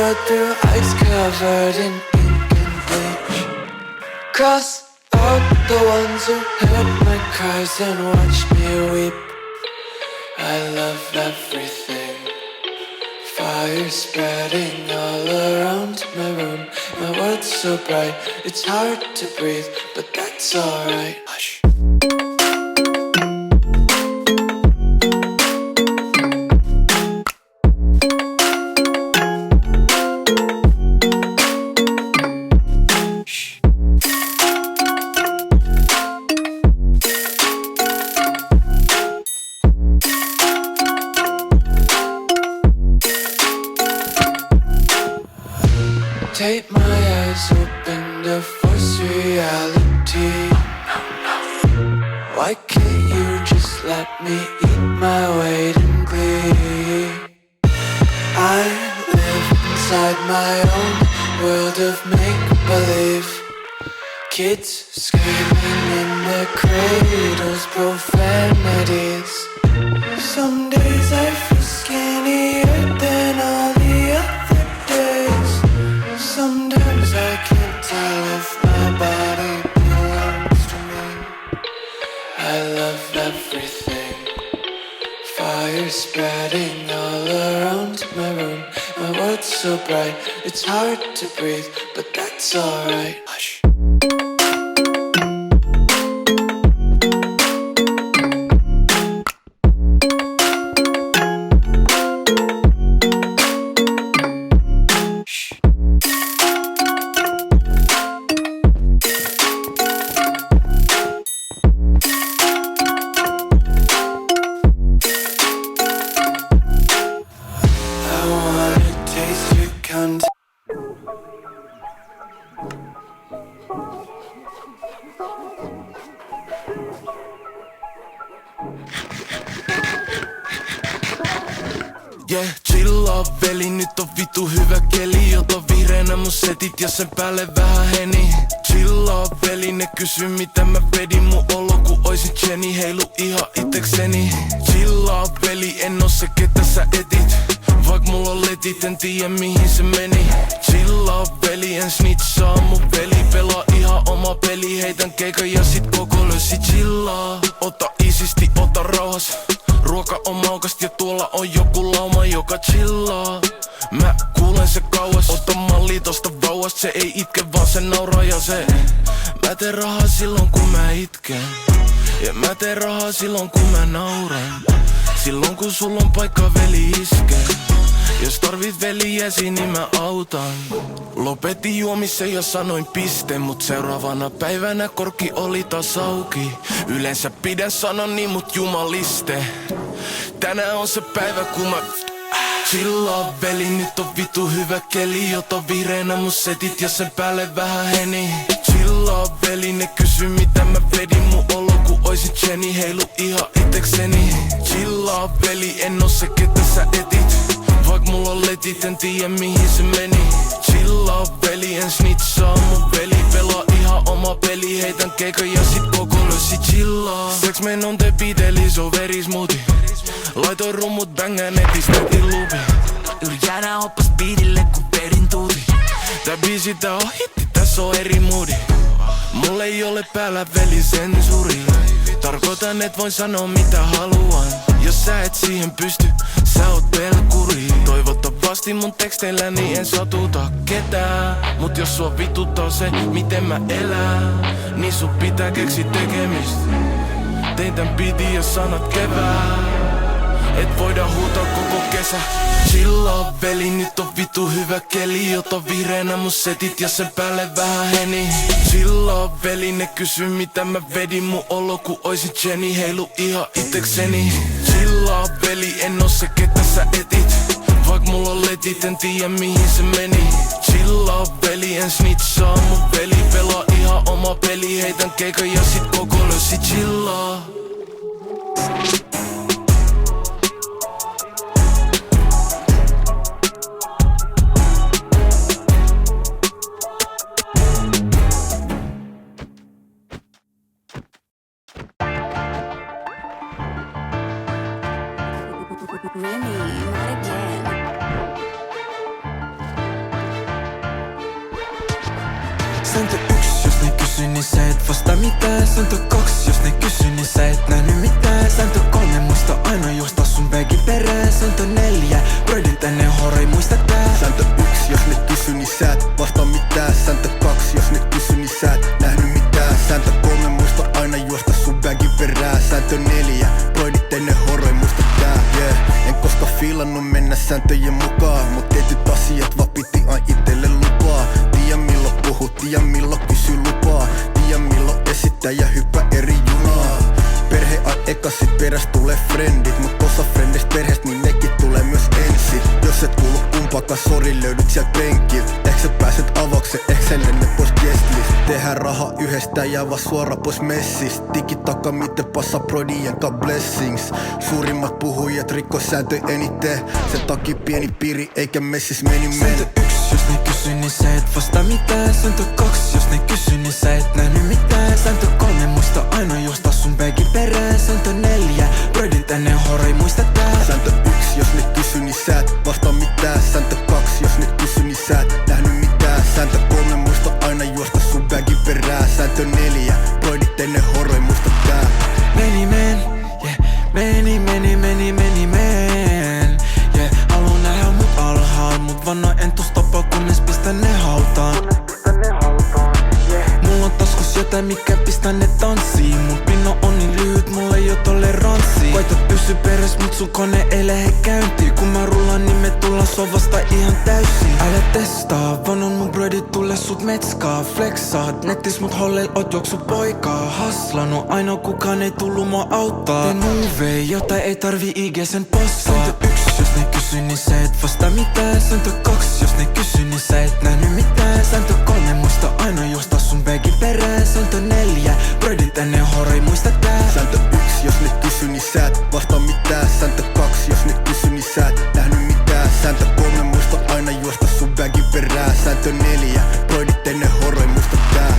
rode through ice covered in ink and bleach. Cross out the ones who heard my cries and watched me weep. I love everything. Fire spreading all around my room. My world's so bright, it's hard to breathe, but that's alright. Hush. Take my eyes open to force reality. Why can't you just let me eat my weight in glee? I live inside my own world of make-believe. Kids screaming in their cradles, profanities. Some days I feel skinnier than all the other days. Sometimes I can't tell if my body belongs to me. I love everything. Fire spreading all around my room. My world's so bright, it's hard to breathe, but that's alright. Hush. Yeah, chillaa veli, nyt on vitu hyvä keli. Ota vihreänä mun setit ja sen päälle vähän heni. Chillaa veli, ne kysy mitä mä vedin. Mun olo ku oisin Jenny, heilu ihan itekseni. Chillaa veli, en oo se ketä sä etit. Vaik mulla on letit, en tiedä mihin se meni. Chillaa veli, en snitchaa mun veli. Pelaa ihan oma peli, heitän keikan ja sit koko lösi. Chillaa, ota isisti, ota rauhas. Ruoka on maukast ja tuolla on joku lauma, joka chillaa. Mä kuulen se kauas, ota malli tosta vauvasta. Se ei itke vaan se nauraa ja se. Mä teen rahaa silloin kun mä itken. Ja mä teen rahaa silloin kun mä nauran. Silloin kun sulla on paikka veli iskee. Jos tarvit veliäsi niin mä autan. Lopetin juomisen ja sanoin piste. Mut seuraavana päivänä korkki oli taas auki. Yleensä pidän sanoni mut jumaliste. Tänään on se päivä kun mä chillaa veli, nyt on vitu hyvä keli. Ota vihreänä mun setit ja sen päälle vähän heni. Chillaa veli, ne kysy mitä mä vedin. Mun olo ku oisin Jenny, heilu ihan itekseni. Chillaa veli, en oo se ketä sä etit. Vaik mulla on letit, en tiedä mihin se meni. Chillaa veli, en snitchaa mun veli. Pelaa ihan oma peli, heitän keikan ja sit koko lösi. Chillaa, seks me non te piteli, so very smoothie. Laitoin rummut bängää netis, netin lupi. Yljänä hoppas beatille kun perin tuuti. Tää biisi tää on hitti, tässä on eri moodi. Mulla ei ole päällä veli sensuuri. Tarkoitan et voin sanoa mitä haluan. Jos sä et siihen pysty, sä oot pelkuri. Toivottavasti mun teksteilläni en satuta ketään. Mut jos sua vituttaa se, miten mä elän, niin sun pitää keksi tekemistä. Tein tän biitin ja sanat kevään. Et voida huutaa koko kesä. Chillaa veli, nyt on vitu hyvä keli. Ota vihreänä mun setit ja sen päälle vähän heni. Chillaa veli, ne kysy mitä mä vedin. Mun olo ku oisin Jenny, heilu ihan itekseni. Chillaa veli, en oo se ketä sä etit. Vaik mulla on letit, en tiedä mihin se meni. Chillaa veli, en snitchaa mun veli. Pelaa ihan oma peli, heitän keikan ja sit koko lösi. Chillaa. Remy, not again. Sääntö 1, jos ne kysy, niin sä et vasta mitään. Sääntö 2, jos ne kysy, niin sä et nähnyt mitään. Sääntö 3, muista aina juosta sun bagin perään. Sääntö 4, broidit ennen horei, muista tää. Sääntö 1, jos ne kysy, niin sä et vasta mitään. Sääntö 2, jos ne kysy, niin sä et nähnyt mitään. Sääntö 3, muista aina juosta sun bagin perään. Sääntö 4, broidit ennen horei, muista tää. Yeah. En koska fiilannut mennä sääntöjen mukaan, mut tietyt asiat vaan piti aina itelle lupaa. Tiedä milloin puhut, tiedä milloin kysy lupaa. Tiedä milloin esittää ja hyppää eri junaa. Perhe ai eka, sit peräs tulee frendit. Mut osa frendistä perheestä, niin nekin tulee myös ensin. Jos et kuulu kumpakaan, sori löydyt sielt penkiltä. Ehkä sä pääset avaukseen, ehkä sä lennet pois guestlist. Tehdään raha yhdestä ja vaan suora pois messistä. Digitaka miten passa brodien ka blessings. Suurimmat puhujat rikko sääntöjä eniten. Sen takia pieni piiri eikä messis meni men. Sääntö 1, jos ne kysy, niin sä et vasta mitään. Sääntö 2, jos ne kysy, niin sä et nähnyt mitään. Sääntö 3, muista aina juosta sun bagin perään. Sääntö 4, broidit ennen horei, muista tää. Sääntö 1, jos ne kysy, niin sä et vasta mitään. Sääntö 2, jos ne kysy, niin sä et nähnyt mitään. Sääntö 3, muista aina juosta sun bagin perään. Sääntö 4, broidit ennen horei, muista tää. Many men, yeah. Many men, yeah. Haluun nähdä mut alhaal, mut vanno en tuu stoppaa, kunnes pistän ne hautaan. Mulla on taskus jotain, mikä pistää ne tanssiin. Mut pinno on niin lyhyt, mulla ei oo toleranssia. Koitat pysy peräs, mut sun kone ei lähe käyntiin. Kun mä rullaan, niin me tullaan sovasta ihan täysin. Älä testaa, vanon mun broidit tulle sut metskaa. Flexaat, nettis mut hollel oot juoksu poikaa. Haslanut, ainoa kukaan ei tullu mua auttaa. Teen movie, jota ei tarvi IG sen postaa. Sääntö 1, jos ne kysy, niin sä et vasta mitään. Sääntö 2, jos ne kysy, niin sä et nähnyt mitään. Sääntö 3, muista aina juosta sun bagin perään. Sääntö 4, broidit ennen horei, muista tää. Sääntö 1, jos ne kysy, niin sä et vasta mitään. Sääntö 2, jos ne kysy, niin sä et nähnyt mitään. Sääntö 3, muista aina juosta sun bagin perään. Sääntö 4, broidit ennen horei, muista tää.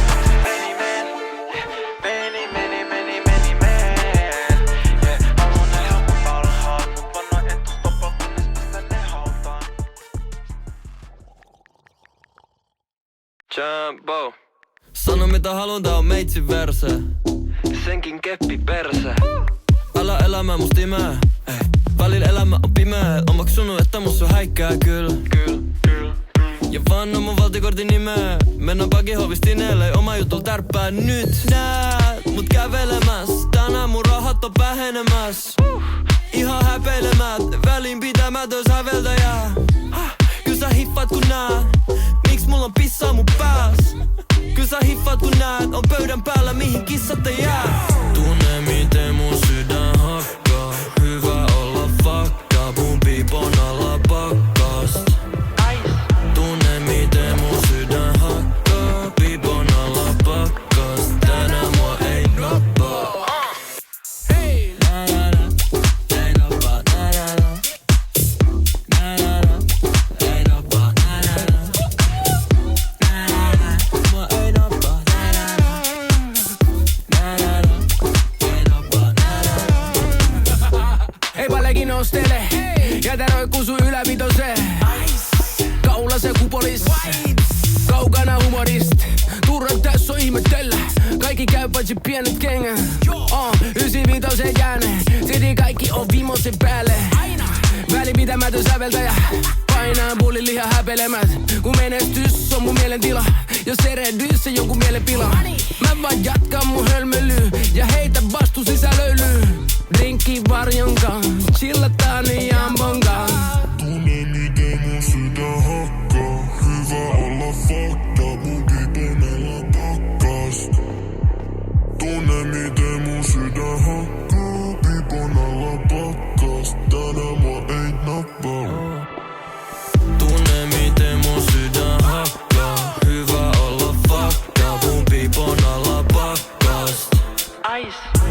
Jumbo. Sano mitä halutaan, on meitsin verse. Senkin keppi perse. Älä elämä must imää. Välillä elämä on pimeä. Omaksunut, että musta häikkää kyl. Ja vanno mun valtikortin nimeä. Mennään pakihovistineelle, oma jutul tärppää nyt. Näet mut kävelemäs. Tänään mun rahat on vähenemäs. Ihan häpeilemät, välinpitämätön säveltäjä. Kyllä sä hiffaat kun näet. Miks mulla on pissaa mun pääs? Kyllä sä hiffaat kun näet. On pöydän päällä mihin kissat ei jää. Tunne miten mun sydän hakkaa. Hyvä olla fakka. Mun piipon alla pakkast. Tunne miten mun sydän hakkaa. Piipon alla pakkast. Tänään mua ei noppaa. Hey! Ei noppaa. Ei noppaa. Mua ei noppaa. Ei pallekin nostele, jätä roikkuu sun ylävitoseen. Kaula se kupolis, kaukana humorist. Turra tässä on ihmetellä, kaikki käy paitsi pienet kengät. 95 jääne, silti kaikki on viimeisen päälle. Välinpitämätön säveltäjä, painaa pullin liha häpelemät. Kun menestys on mun mielentila, jos erehdys se jonkun mielenpila. Mä vaan jatkan mun hölmölyy ja heitä vastu sisälöilyy. Drinkki varjonkaan, chillataan niin jambonkaan. Tunne miten mun sydän hakkaa. Hyvä olla fakta, mun pipon alla pakkast. Tunne miten mun sydän hakkaa. Pipon alla pakkast. Tänään mua ei nappaa. Tunne miten mun sydän hakkaa. Hyvä olla fakta, mun piipon alla pakkast.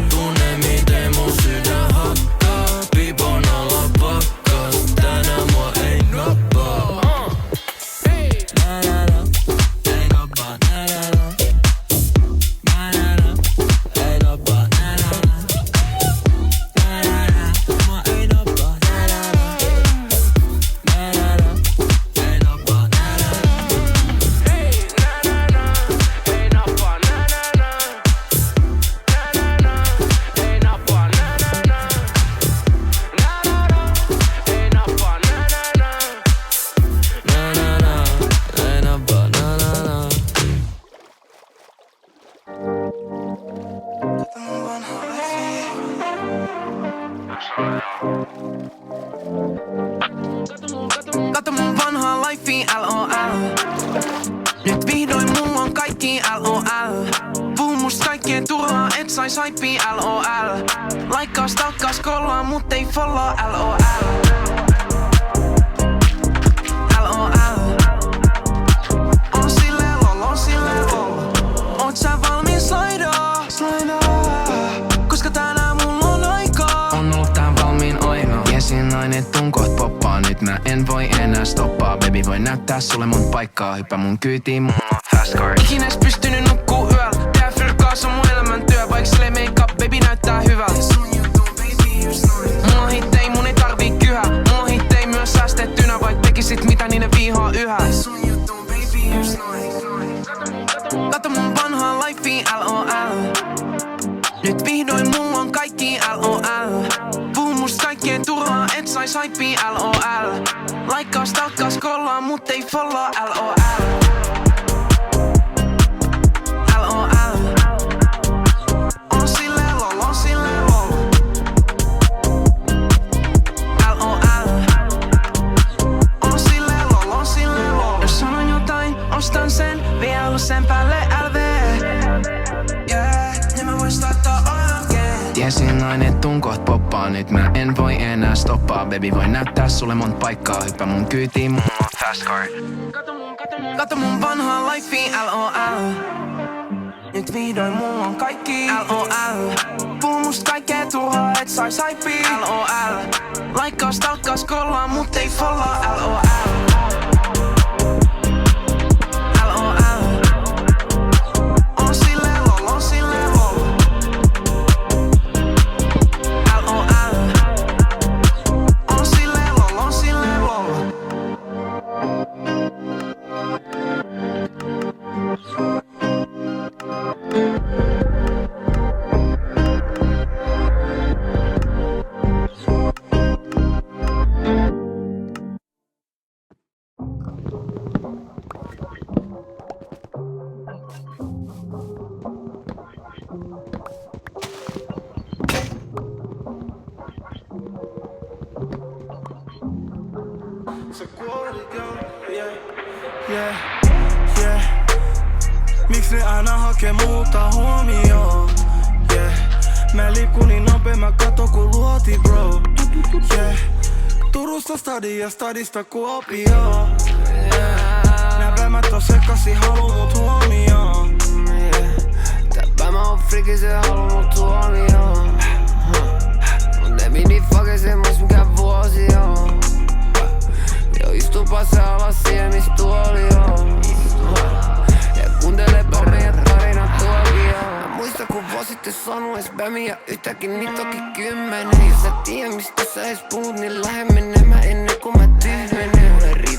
Tunne miten mun sydän hakkaa. Piipon alla pakkast. sais hypea LOL. Laikkaa, stalkkaa, scrollaa, mut ei follow LOL. LOL. On silleen lol. Oot sä valmis slaidaa? Koska tänään mulla on aikaa. On ollut tää valmiin aina. Tiesin aina, et tun koht poppaa. Nyt mä en voi enää stoppaa. Baby voi näyttää sulle mun paikkaa. Hyppää mun kyytiin, mulla on fast car. Ikin ees pystynyt nukkuu yöllä. Tää fyrkkaas on mun elämäntyö. Vaik sille make-up, baby näyttää hyvältä. Mulla on hittei, mun ei tarvii kyhää. Mulla on hittei myös säästettynä. Vaik tekisit mitä, niin ne vihaa yhä. Kato mun vanhaa lifea LOL. Nyt vihdoin mulla on kaikki LOL. Puhu musta kaikkeen turhaa, et sais hypea LOL. Laikkaa, stalkkaa, scrollaa, mut ei follow LOL. LOL. On silleen lol. LOL. On silleen lol. Jos sanon jotain, ostan sen. Vielä sen päälle LV. Yeah, niin mä voin starttaa again. Tiesin aina, et tun koht poppaa. Nyt mä en voi enää stoppaa. Baby voi näyttää sulle mun paikkaa. Hyppää mun kyytiin, mulla on fast car. Kato mun vanhaa lifea LOL. Nyt vihdoin mulla on kaikki LOL. Puhu musta kaikkea turhaa, et sais hypea LOL. Laikkaa, stalkkaa, scrollaa, mut ei follow LOL. On silleen lol. LOL. On silleen lol. Miks ne aina hakee multa huomioon? Mä liikun niin nopea, mä kato kun luoti bro. Turusta stadia, stadista Kuopioon. Nää päivät on sekasi, haluu mut huomioon. Tää mä oon friki, se haluu mut huomioon. Mut ei mini fake semmos mikä vuosi on. Jo istupa se alas siihen mis tuoli on. Ja kuuntelepa meidän tarinat tuokioon. Mä muistan kun vuosi sitten sanois bämiä yhtäkin niin toki 10. Jos sä tiedä mistä sä ees puhut niin lähde menemään ennen kuin mä tyhmenen.